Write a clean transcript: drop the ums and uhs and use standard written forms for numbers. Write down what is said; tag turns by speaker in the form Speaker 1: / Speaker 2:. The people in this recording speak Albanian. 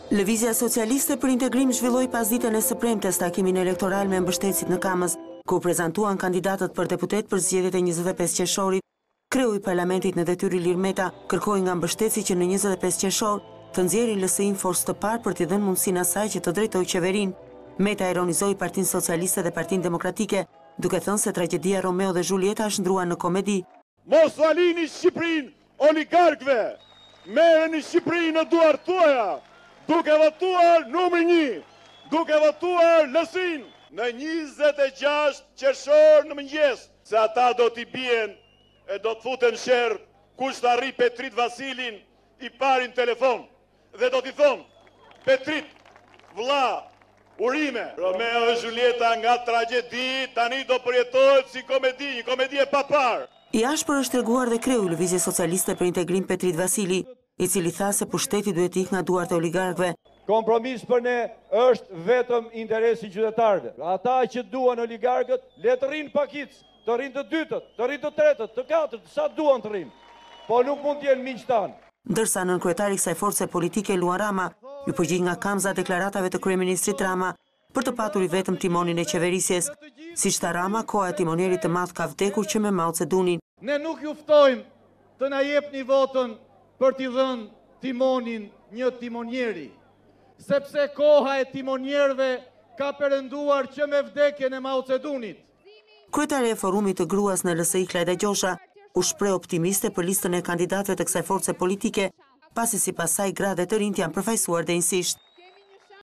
Speaker 1: Lëvizja Socialiste për Integrim zhvilloi pas ditën e së premtes takimin elektoral me mbështetësit në Kamës, ku prezantuan kandidatët për deputet për zgjedhjet e 25 qershorit. Kreu i Parlamentit në detyrë Ilir Meta kërkoi nga mbështetësit që në 25 qershor të nxjerrin LSI-n forcë të parë për t'i dhënë mundësinë asaj që të drejtojë qeverinë. Meta ironizoi Partinë Socialiste dhe Partinë Demokratike, duke thënë se tragjedia Romeo dhe Julieta është ndruar në komedi.
Speaker 2: Mos alini Shqipërinë oligarkëve, merreni Shqipërinë në duart tuaja, duke votuar numër 1, duke votuar LSI-n në 26 qershor në mëngjes, se ata do t'i bien e do të futen sherr kush të arri Petrit Vasilin i parin telefon dhe do t'i thonë, Petrit, vlla, urime, Romeo dhe Julieta nga tragjedi tani do përjetohet si komedi, një komedi e papar.
Speaker 1: I ashpër është treguar dhe kreu i Lëvizjes Socialiste për Integrim Petrit Vasili, i cili tha se pushteti duhet ikë nga duart e oligarkëve.
Speaker 3: Kompromis për ne është vetëm interesi qytetarëve. Ata që duan oligarkët, le të rrinë pakic, të rrinë të dytët, të rrinë të tretët, të katërt, sa duan të rrinë, po nuk mund t'jenë miq tanë.
Speaker 1: Ndërsa nënkryetari i kësaj force politike Luan Rama ju përgjigj nga kamza deklaratave të kryeministrit Rama për të patur i vetëm timonin e qeverisjes. Siç tha Rama, koha e timonerit të madh ka vdekur që me Mao Tse-dunin.
Speaker 4: Ne nuk ju ftojmë të na jepni votën për t'i dhënë timonin një timonjeri, sepse koha e timonjerëve ka perënduar që me vdekjen e Mao Tse-dunit.
Speaker 1: Kryetare e forumit të gruas në LSI Klajda Gjosha u shpreh optimiste për listën e kandidatëve të kësaj force politike, pasi sipas saj gradet të rinjt janë përfaqësuar denjësisht.